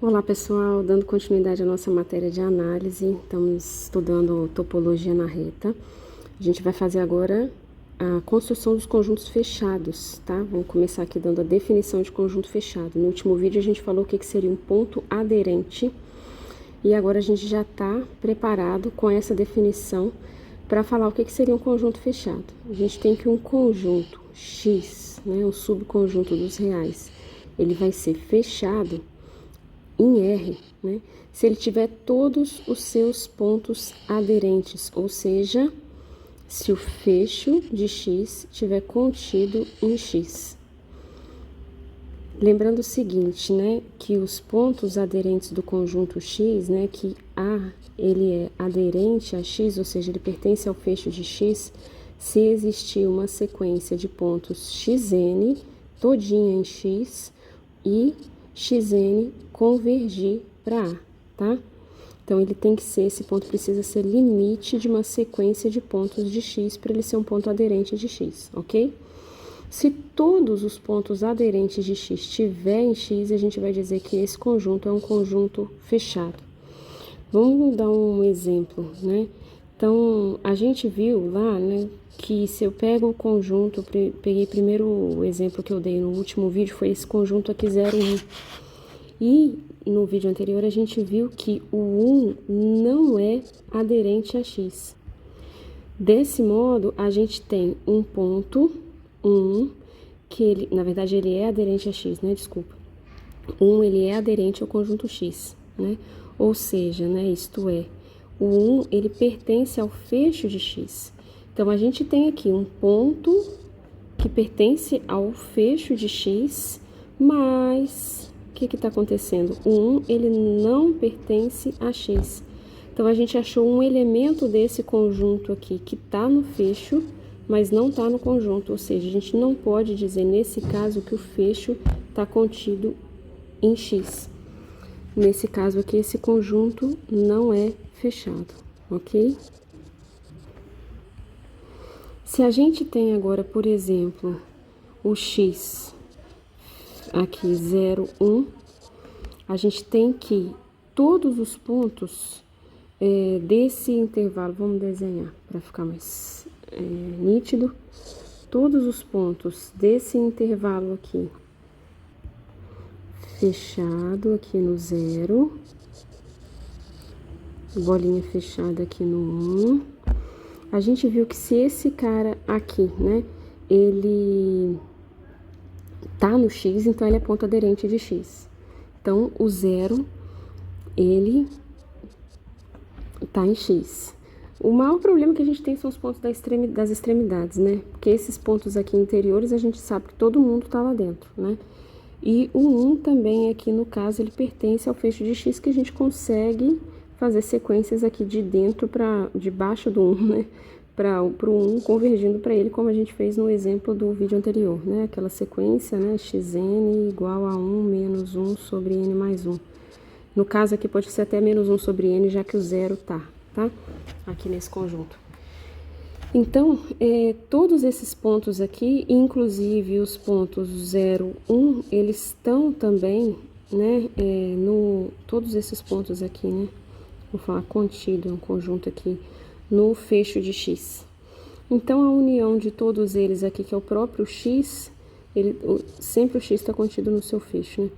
Olá pessoal, dando continuidade à nossa matéria de análise, estamos estudando topologia na reta. A gente vai fazer agora a construção dos conjuntos fechados, tá? Vamos começar aqui dando a definição de conjunto fechado. No último vídeo a gente falou o que seria um ponto aderente e agora a gente já está preparado com essa definição para falar o que seria um conjunto fechado. A gente tem que um conjunto X, né, o subconjunto dos reais, ele vai ser fechado em R, né, se ele tiver todos os seus pontos aderentes, ou seja, se o fecho de X estiver contido em X. Lembrando o seguinte, né, que os pontos aderentes do conjunto X, né, que A, ele é aderente a X, ou seja, ele pertence ao fecho de X, se existir uma sequência de pontos Xn, todinha em X, e Xn convergir para A, tá? Então, ele tem que ser, esse ponto precisa ser limite de uma sequência de pontos de X para ele ser um ponto aderente de X, ok? Se todos os pontos aderentes de X estiver em X, a gente vai dizer que esse conjunto é um conjunto fechado. Vamos dar um exemplo, né? Então, a gente viu lá, né, que se eu pego o conjunto, peguei primeiro o exemplo que eu dei no último vídeo, foi esse conjunto aqui 0, 1. E no vídeo anterior a gente viu que o 1 não é aderente a X. Desse modo, a gente tem um ponto 1, que ele, na verdade, ele é aderente a X, né? Desculpa. 1, ele é aderente ao conjunto X, né? Ou seja, né, isto é, o 1, ele pertence ao fecho de X. Então, a gente tem aqui um ponto que pertence ao fecho de X, mas o que está acontecendo? O 1, ele não pertence a X. Então, a gente achou um elemento desse conjunto aqui que está no fecho, mas não está no conjunto, ou seja, a gente não pode dizer nesse caso que o fecho está contido em X. Nesse caso aqui, esse conjunto não é fechado, ok? Se a gente tem agora, por exemplo, o X aqui 0, 1, a gente tem que todos os pontos desse intervalo, vamos desenhar para ficar mais nítido, todos os pontos desse intervalo aqui, fechado aqui no 0, bolinha fechada aqui no 1, a gente viu que se esse cara aqui, né, ele tá no X, então ele é ponto aderente de X. Então, o 0, ele tá em X. O maior problema que a gente tem são os pontos das extremidades, né? Porque esses pontos aqui interiores, a gente sabe que todo mundo tá lá dentro, né? E o 1 também, aqui no caso, ele pertence ao fecho de X, que a gente consegue fazer sequências aqui de dentro para de baixo do 1, né? Para o 1 convergindo para ele, como a gente fez no exemplo do vídeo anterior, né? Aquela sequência, né? Xn igual a 1 menos 1 sobre n mais 1. No caso aqui pode ser até menos 1 sobre n, já que o 0 tá? Aqui nesse conjunto. Então, todos esses pontos aqui, inclusive os pontos 0, 1, eles estão também, né, todos esses pontos aqui, né, vou falar contido, é um conjunto aqui, no fecho de X. Então, a união de todos eles aqui, que é o próprio X, sempre o X está contido no seu fecho, né,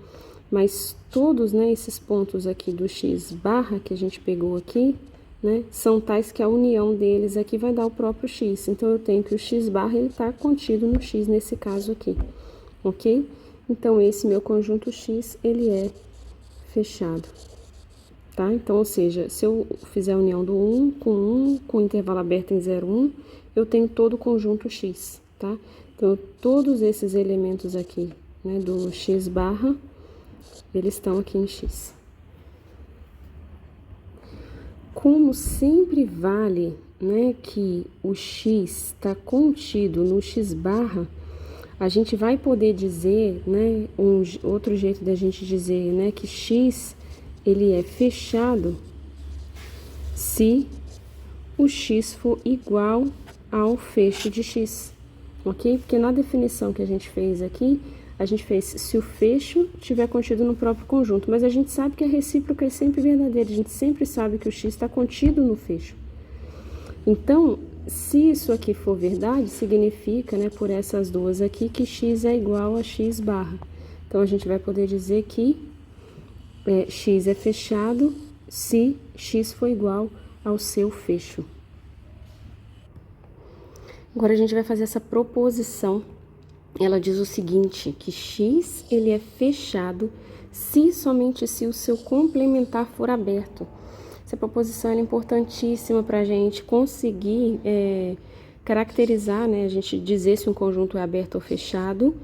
mas todos, né, esses pontos aqui do X barra que a gente pegou aqui, né, são tais que a união deles aqui vai dar o próprio X. Então, eu tenho que o X barra, ele tá contido no X nesse caso aqui, ok? Então, esse meu conjunto X, ele é fechado, tá? Então, ou seja, se eu fizer a união do 1 com intervalo aberto em 0, 1, eu tenho todo o conjunto X, tá? Então, todos esses elementos aqui, né, do X barra, eles estão aqui em X. Como sempre vale, né, que o X está contido no X barra, a gente vai poder dizer, né, outro jeito da gente dizer, né, que X, ele é fechado se o X for igual ao fecho de X, ok? Porque na definição que a gente fez aqui, A gente fez se o fecho estiver contido no próprio conjunto, mas a gente sabe que a recíproca é sempre verdadeira, a gente sempre sabe que o x está contido no fecho. Então, se isso aqui for verdade, significa, né, por essas duas aqui, que x é igual a x barra. Então, a gente vai poder dizer que x é fechado se x for igual ao seu fecho. Agora, a gente vai fazer essa proposição. Ela diz o seguinte, que x ele é fechado se somente se o seu complementar for aberto. Essa proposição é importantíssima para a gente conseguir caracterizar, né, a gente dizer se um conjunto é aberto ou fechado,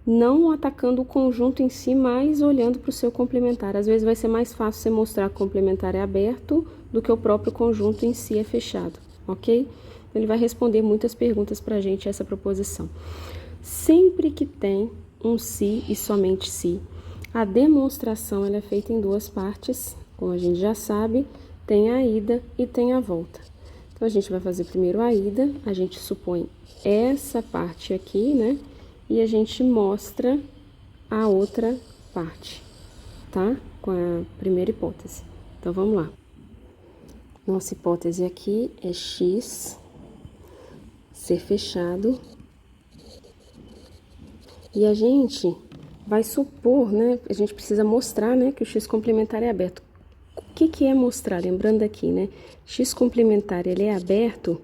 não atacando o conjunto em si, mas olhando para o seu complementar. Às vezes vai ser mais fácil você mostrar que o complementar é aberto do que o próprio conjunto em si é fechado, ok? Ele vai responder muitas perguntas para a gente essa proposição. Sempre que tem um se e somente se, a demonstração ela é feita em duas partes, como a gente já sabe, tem a ida e tem a volta. Então, a gente vai fazer primeiro a ida, a gente supõe essa parte aqui, né? E a gente mostra a outra parte, tá? Com a primeira hipótese. Então, vamos lá. Nossa hipótese aqui é x ser fechado. E a gente vai supor, né? A gente precisa mostrar, né, que o x complementar é aberto. O que é mostrar? Lembrando aqui, né? X complementar, ele é aberto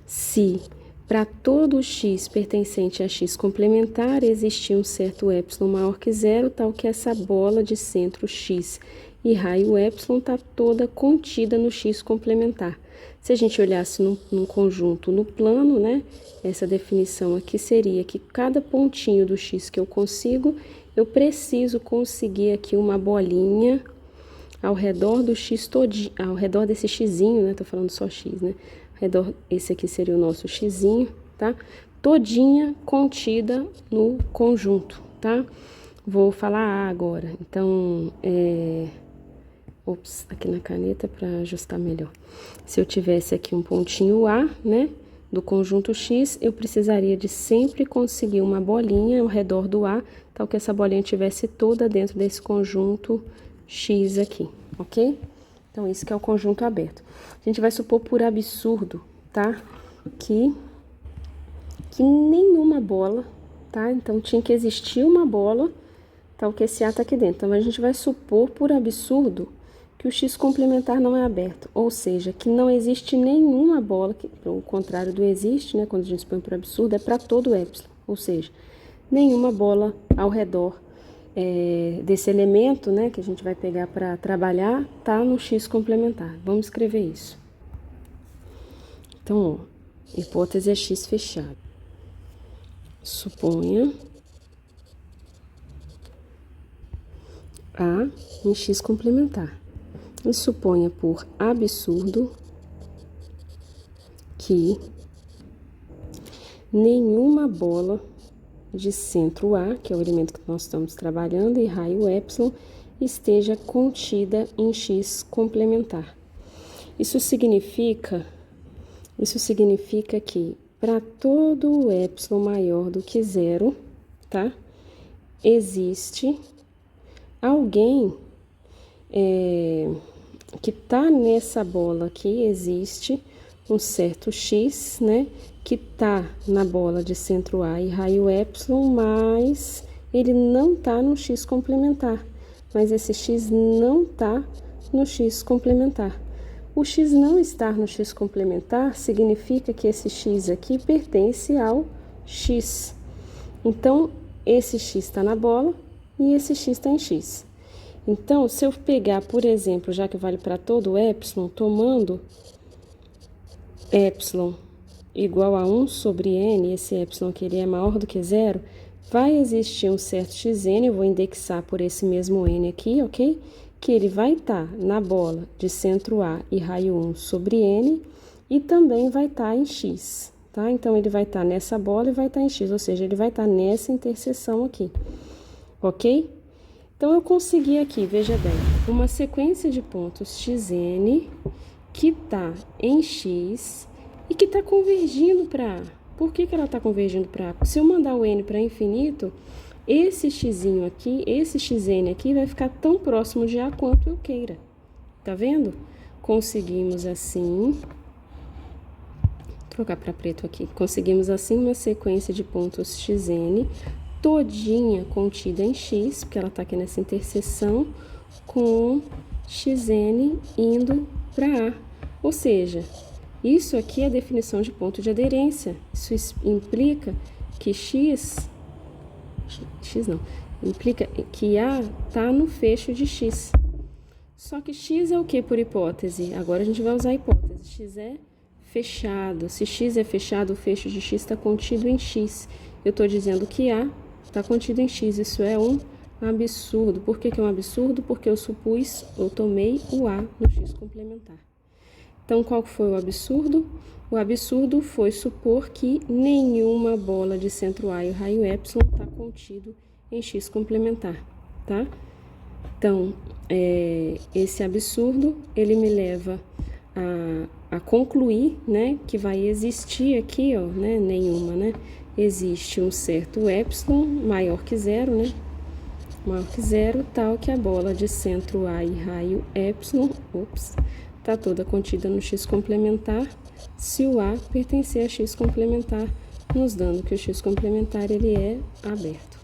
se para todo x pertencente a x complementar existir um certo epsilon maior que zero, tal que essa bola de centro x e raio epsilon está toda contida no x complementar. Se a gente olhasse num conjunto no plano, né? Essa definição aqui seria que cada pontinho do x que eu consigo, eu preciso conseguir aqui uma bolinha ao redor do x todinho, ao redor desse xzinho, né? Tô falando só x, né? Ao redor, esse aqui seria o nosso xzinho, tá? Todinha contida no conjunto, tá? Vou falar A agora. Então, aqui na caneta para ajustar melhor. Se eu tivesse aqui um pontinho A, né? Do conjunto X, eu precisaria de sempre conseguir uma bolinha ao redor do A, tal que essa bolinha estivesse toda dentro desse conjunto X aqui, ok? Então, isso que é o conjunto aberto. A gente vai supor por absurdo, tá? Que nenhuma bola, tá? Então, tinha que existir uma bola, tal que esse A tá aqui dentro. Então, a gente vai supor por absurdo que o x complementar não é aberto, ou seja, que não existe nenhuma bola, que, o contrário do existe, né, quando a gente põe por absurdo, é para todo epsilon, ou seja, nenhuma bola ao redor desse elemento, né, que a gente vai pegar para trabalhar, tá no x complementar. Vamos escrever isso. Então, ó, hipótese é x fechado. Suponha A em x complementar. E suponha por absurdo que nenhuma bola de centro A, que é o elemento que nós estamos trabalhando, e raio epsilon, esteja contida em x complementar. Isso significa que para todo epsilon maior do que zero, tá? Existe alguém que está nessa bola aqui, existe um certo x, né, que está na bola de centro A e raio epsilon, mas ele não está no x complementar, mas esse x não está no x complementar. O x não estar no x complementar significa que esse x aqui pertence ao x. Então, esse x está na bola e esse x está em x. Então, se eu pegar, por exemplo, já que vale para todo epsilon, tomando epsilon igual a 1 sobre n, esse epsilon aqui ele é maior do que zero, vai existir um certo xn, eu vou indexar por esse mesmo n aqui, ok? Que ele vai estar na bola de centro A e raio 1 sobre n e também vai estar em x, tá? Então, ele vai estar nessa bola e vai estar em x, ou seja, ele vai estar nessa interseção aqui, ok? Então, eu consegui aqui, veja bem, uma sequência de pontos xn que está em x e que está convergindo para A. Por que ela está convergindo para A? Se eu mandar o n para infinito, esse xzinho aqui, esse xn aqui vai ficar tão próximo de A quanto eu queira. Tá vendo? Conseguimos assim... Vou trocar para preto aqui. Conseguimos assim uma sequência de pontos xn, todinha contida em x, porque ela tá aqui nessa interseção, com xn indo para A. Ou seja, isso aqui é a definição de ponto de aderência. Isso implica que implica que A tá no fecho de x. Só que x é o que por hipótese? Agora a gente vai usar a hipótese. X é fechado. Se x é fechado, o fecho de x está contido em x. Eu estou dizendo que A está contido em x. Isso é um absurdo. Por que é um absurdo? Porque eu tomei o A no x complementar. Então, qual foi o absurdo? O absurdo foi supor que nenhuma bola de centro A e raio ε está contido em x complementar, tá? Então, esse absurdo, ele me leva a concluir, né, que vai existir aqui, ó, né, nenhuma, né? Existe um certo ε maior que zero, né? Maior que zero, tal que a bola de centro A e raio ε, tá toda contida no x complementar, se o A pertencer a x complementar, nos dando que o x complementar ele é aberto.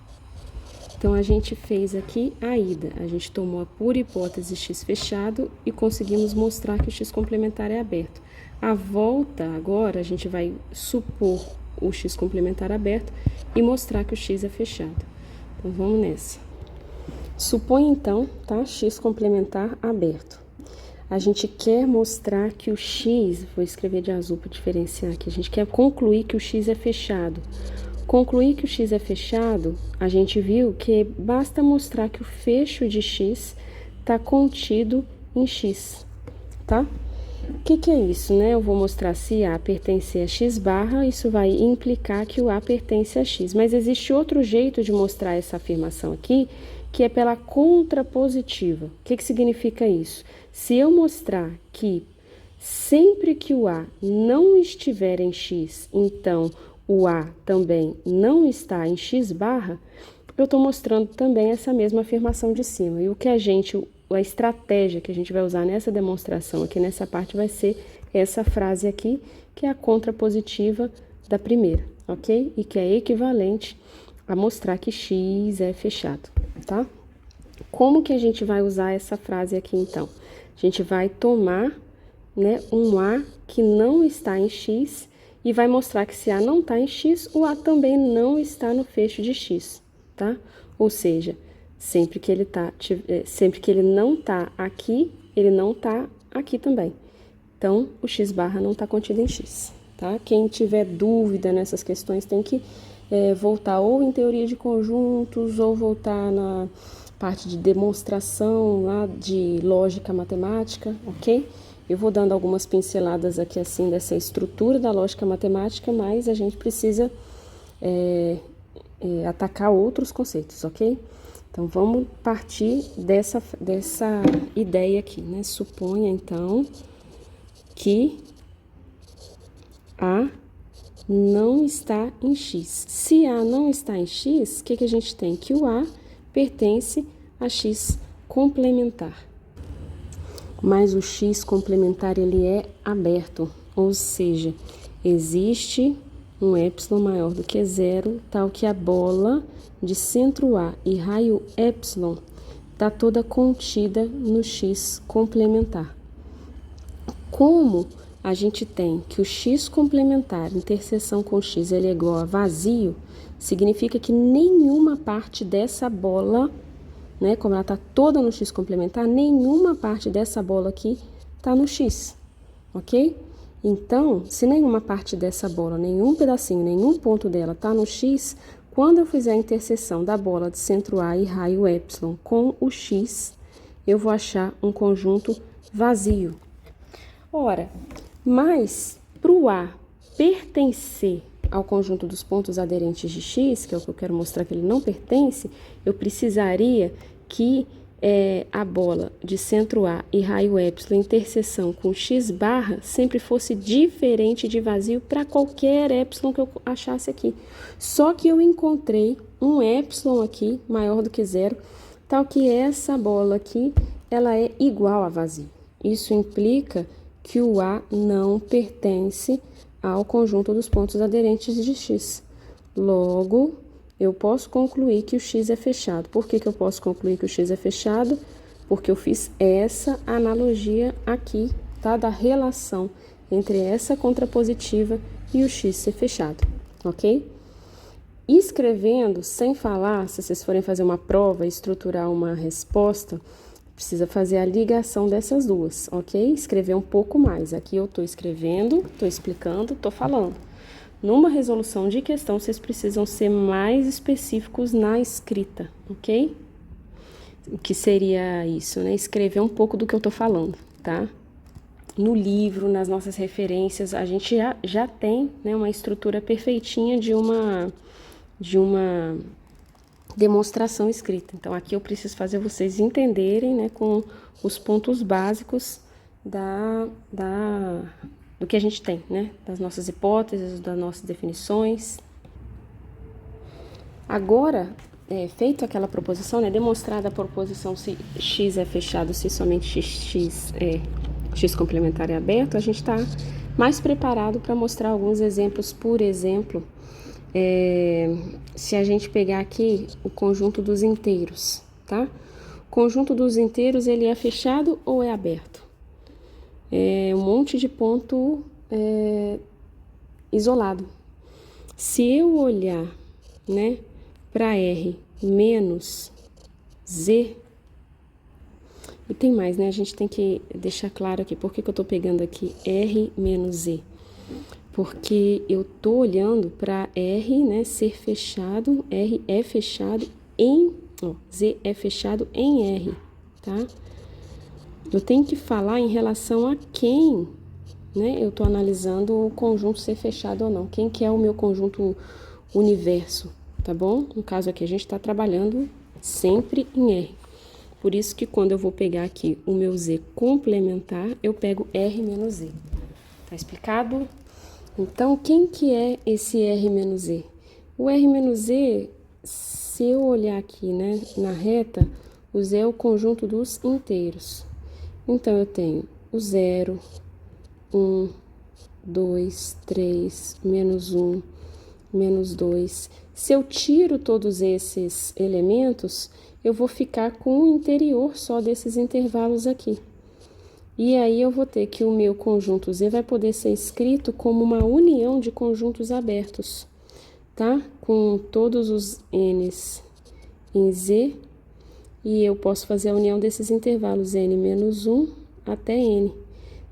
Então, a gente fez aqui a ida, a gente tomou a pura hipótese x fechado e conseguimos mostrar que o x complementar é aberto. A volta, agora, a gente vai supor o x complementar aberto e mostrar que o x é fechado. Então, vamos nessa. Supõe, então, tá? X complementar aberto. A gente quer mostrar que o x, vou escrever de azul para diferenciar aqui, a gente quer concluir que o x é fechado. Concluir que o x é fechado, a gente viu que basta mostrar que o fecho de x está contido em x, tá? O que é isso, né? Eu vou mostrar se A pertencer a x barra, isso vai implicar que o A pertence a x. Mas existe outro jeito de mostrar essa afirmação aqui, que é pela contrapositiva. O que significa isso? Se eu mostrar que sempre que o A não estiver em x, então o A também não está em x barra, eu estou mostrando também essa mesma afirmação de cima. E a estratégia que a gente vai usar nessa demonstração aqui nessa parte vai ser essa frase aqui, que é a contrapositiva da primeira, ok? E que é equivalente a mostrar que x é fechado, tá? Como que a gente vai usar essa frase aqui, então? A gente vai tomar, né, um A que não está em x e vai mostrar que se A não está em x, o A também não está no fecho de x, tá? Ou seja, sempre que ele não está aqui, ele não está aqui também. Então, o x barra não está contido em x, tá? Quem tiver dúvida nessas questões tem que voltar ou em teoria de conjuntos ou voltar na parte de demonstração lá de lógica matemática, ok? Eu vou dando algumas pinceladas aqui assim dessa estrutura da lógica matemática, mas a gente precisa atacar outros conceitos, ok? Então, vamos partir dessa ideia aqui, né? Suponha, então, que A não está em x. Se A não está em x, o que a gente tem? Que o A pertence a x complementar. Mas o x complementar, ele é aberto, ou seja, existe um ε maior do que zero, tal que a bola de centro A e raio ε está toda contida no x complementar. Como a gente tem que o x complementar, interseção com x, ele é igual a vazio, significa que nenhuma parte dessa bola, né, como ela está toda no x complementar, nenhuma parte dessa bola aqui está no x, ok? Então, se nenhuma parte dessa bola, nenhum pedacinho, nenhum ponto dela está no x, quando eu fizer a interseção da bola de centro A e raio ε com o x, eu vou achar um conjunto vazio. Ora, mas para o A pertencer ao conjunto dos pontos aderentes de x, que é o que eu quero mostrar que ele não pertence, eu precisaria que a bola de centro A e raio epsilon interseção com x barra sempre fosse diferente de vazio para qualquer epsilon que eu achasse aqui. Só que eu encontrei um epsilon aqui maior do que zero, tal que essa bola aqui, ela é igual a vazio. Isso implica que o A não pertence ao conjunto dos pontos aderentes de x. Logo, eu posso concluir que o x é fechado. Por que eu posso concluir que o x é fechado? Porque eu fiz essa analogia aqui, tá? Da relação entre essa contrapositiva e o x ser fechado, ok? Escrevendo, sem falar, se vocês forem fazer uma prova e estruturar uma resposta, precisa fazer a ligação dessas duas, ok? Escrever um pouco mais. Aqui eu tô escrevendo, tô explicando, tô falando. Numa resolução de questão, vocês precisam ser mais específicos na escrita, ok? O que seria isso, né? Escrever um pouco do que eu tô falando, tá? No livro, nas nossas referências, a gente já tem, né, uma estrutura perfeitinha de uma demonstração escrita. Então, aqui eu preciso fazer vocês entenderem, né, com os pontos básicos do que a gente tem, né, das nossas hipóteses, das nossas definições. Agora, feito aquela proposição, né, demonstrada a proposição se x é fechado, se somente x complementar é aberto, a gente está mais preparado para mostrar alguns exemplos. Por exemplo, se a gente pegar aqui o conjunto dos inteiros, tá? O conjunto dos inteiros, ele é fechado ou é aberto? É um monte de ponto isolado. Se eu olhar, né, para R menos Z, e tem mais, né? A gente tem que deixar claro aqui, por que eu tô pegando aqui R menos Z? Porque eu tô olhando para R, né, ser fechado, R é fechado em, Z é fechado em R, tá? Eu tenho que falar em relação a quem, né, eu tô analisando o conjunto ser fechado ou não. Quem que é o meu conjunto universo, tá bom? No caso aqui, a gente tá trabalhando sempre em R. Por isso que quando eu vou pegar aqui o meu Z complementar, eu pego R menos Z. Tá explicado? Então, quem que é esse R menos Z? O R menos Z, se eu olhar aqui, né, na reta, o Z é o conjunto dos inteiros. Então, eu tenho o 0, 1, 2, 3, menos 1, menos 2. Se eu tiro todos esses elementos, eu vou ficar com o interior só desses intervalos aqui. E aí eu vou ter que o meu conjunto Z vai poder ser escrito como uma união de conjuntos abertos, tá? Com todos os N's em Z, e eu posso fazer a união desses intervalos N menos 1 até N.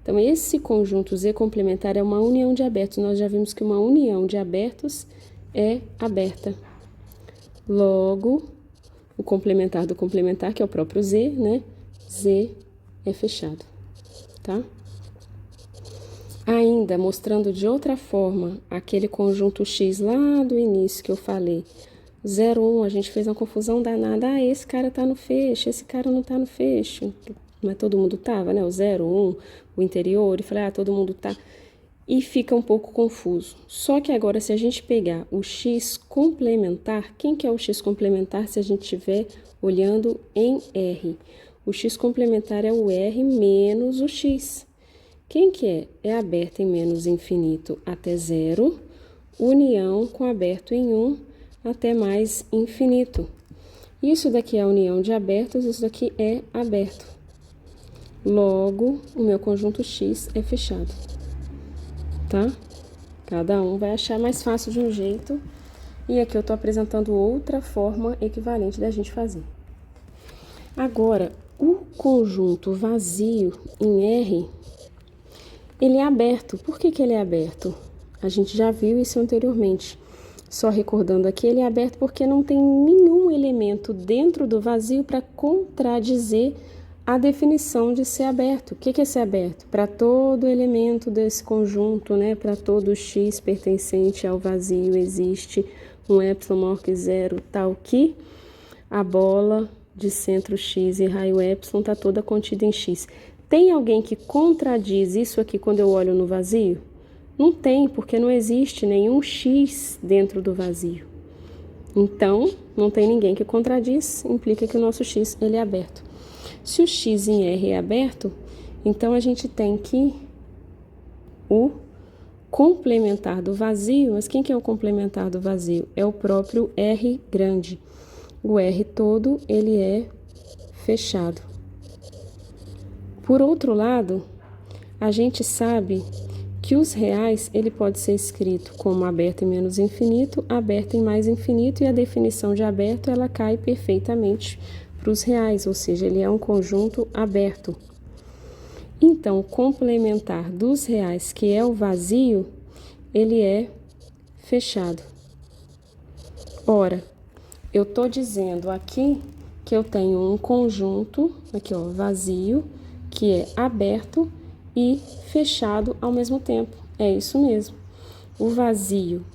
Então, esse conjunto Z complementar é uma união de abertos. Nós já vimos que uma união de abertos é aberta. Logo, o complementar do complementar, que é o próprio Z, né? Z é fechado, tá? Ainda, mostrando de outra forma, aquele conjunto X lá do início que eu falei, 0, 1, a gente fez uma confusão danada. Ah, esse cara tá no fecho, esse cara não tá no fecho. Mas todo mundo tava, né? O 0, 1, o interior, e falei, todo mundo tá. E fica um pouco confuso. Só que agora, se a gente pegar o X complementar, quem que é o X complementar se a gente estiver olhando em R? O X complementar é o R menos o X. Quem que é? É aberto em menos infinito até 0, união com aberto em 1 até mais infinito. Isso daqui é a união de abertos, isso daqui é aberto. Logo, o meu conjunto X é fechado, tá? Cada um vai achar mais fácil de um jeito. E aqui eu tô apresentando outra forma equivalente da gente fazer. Agora, o conjunto vazio em R, ele é aberto. Por que ele é aberto? A gente já viu isso anteriormente. Só recordando aqui, ele é aberto porque não tem nenhum elemento dentro do vazio para contradizer a definição de ser aberto. O que é ser aberto? Para todo elemento desse conjunto, né? Para todo X pertencente ao vazio, existe um epsilon maior que 0, tal que a bola de centro x e raio epsilon está toda contida em x. Tem alguém que contradiz isso aqui quando eu olho no vazio? Não tem, porque não existe nenhum x dentro do vazio. Então, não tem ninguém que contradiz, implica que o nosso x ele é aberto. Se o x em R é aberto, então a gente tem que o complementar do vazio, mas quem que é o complementar do vazio? É o próprio R grande. O R todo, ele é fechado. Por outro lado, a gente sabe que os reais, ele pode ser escrito como aberto em menos infinito, aberto em mais infinito, e a definição de aberto, ela cai perfeitamente para os reais, ou seja, ele é um conjunto aberto. Então, o complementar dos reais, que é o vazio, ele é fechado. Ora, eu estou dizendo aqui que eu tenho um conjunto, aqui ó, vazio, que é aberto e fechado ao mesmo tempo. É isso mesmo. O vazio,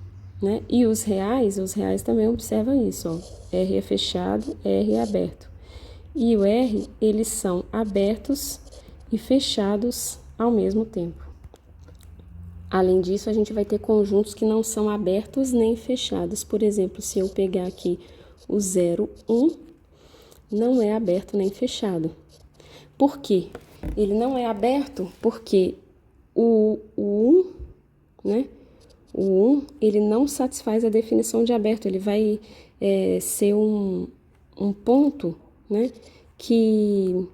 né? E os reais também observam isso, ó. R é fechado, R é aberto. E o R, eles são abertos e fechados ao mesmo tempo. Além disso, a gente vai ter conjuntos que não são abertos nem fechados. Por exemplo, se eu pegar aqui o 0, 1, não é aberto nem fechado. Por quê? Ele não é aberto porque o 1, né? O 1, ele não satisfaz a definição de aberto. Ele vai ser um ponto, né? Que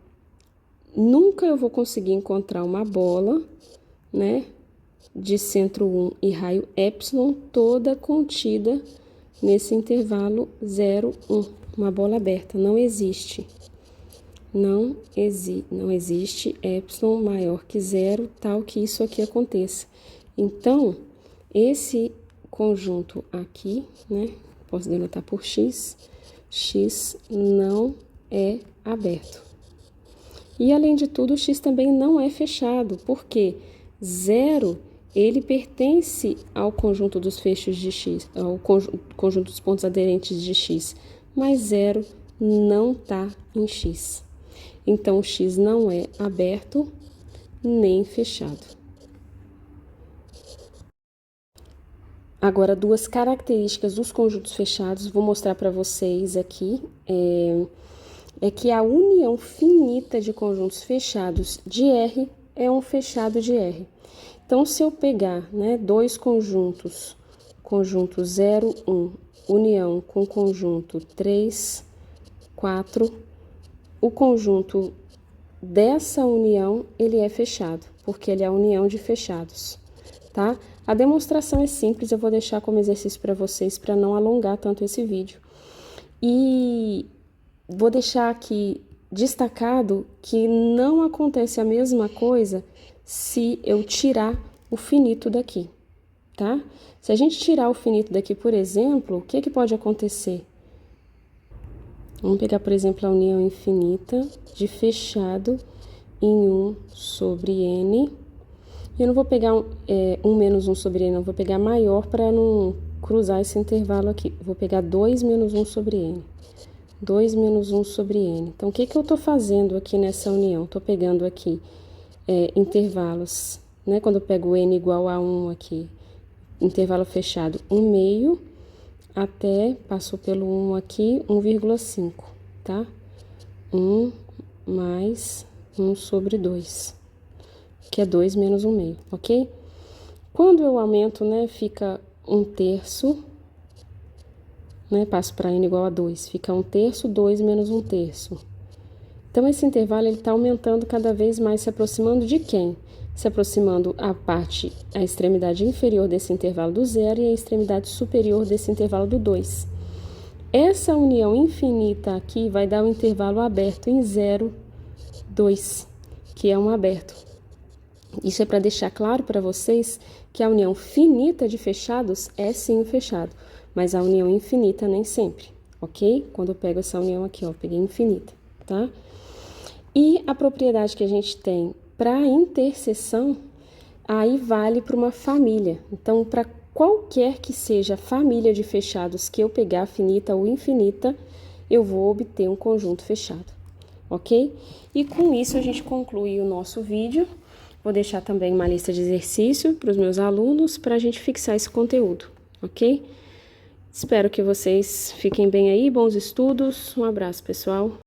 nunca eu vou conseguir encontrar uma bola, né? De centro 1 e raio epsilon toda contida nesse intervalo 0, 1. Uma bola aberta. Não existe. Não existe epsilon maior que 0, tal que isso aqui aconteça. Então, esse conjunto aqui, né, posso denotar por x, x não é aberto. E, além de tudo, o x também não é fechado, porque 0, ele pertence ao conjunto dos fechos de x, ao conjunto dos pontos aderentes de x, mas 0 não está em x. Então, o x não é aberto nem fechado. Agora, duas características dos conjuntos fechados, vou mostrar para vocês aqui, é que a união finita de conjuntos fechados de R é um fechado de R. Então, se eu pegar, né, dois conjuntos, conjunto 0, 1, união com conjunto 3, 4, o conjunto dessa união, ele é fechado, porque ele é a união de fechados, tá? A demonstração é simples, eu vou deixar como exercício para vocês, para não alongar tanto esse vídeo. E vou deixar aqui destacado que não acontece a mesma coisa se eu tirar o finito daqui, tá? Se a gente tirar o finito daqui, por exemplo, o que pode acontecer? Vamos pegar, por exemplo, a união infinita de fechado em 1 sobre n. Eu não vou pegar 1 menos 1 sobre n, não. Vou pegar maior para não cruzar esse intervalo aqui. Vou pegar 2 menos 1 sobre n. 2 menos 1 sobre n. Então, o que eu estou fazendo aqui nessa união? Estou pegando aqui intervalos, né? Quando eu pego n igual a 1 aqui, intervalo fechado, 1 meio, até, passou pelo 1 aqui, 1,5, tá? 1 mais 1 sobre 2, que é 2 menos 1 meio, ok? Quando eu aumento, né, fica 1/3, né, passo para n igual a 2, fica 1/3, 2 menos 1/3. Então, esse intervalo está aumentando cada vez mais, se aproximando de quem? Se aproximando a extremidade inferior desse intervalo do 0 e a extremidade superior desse intervalo do 2. Essa união infinita aqui vai dar um intervalo aberto em 0, 2, que é um aberto. Isso é para deixar claro para vocês que a união finita de fechados é sim um fechado, mas a união infinita nem sempre, ok? Quando eu pego essa união aqui, ó, peguei infinita, tá? E a propriedade que a gente tem para interseção, aí vale para uma família. Então, para qualquer que seja a família de fechados que eu pegar, finita ou infinita, eu vou obter um conjunto fechado, ok? E com isso a gente conclui o nosso vídeo. Vou deixar também uma lista de exercício para os meus alunos, para a gente fixar esse conteúdo, ok? Espero que vocês fiquem bem aí, bons estudos, um abraço, pessoal!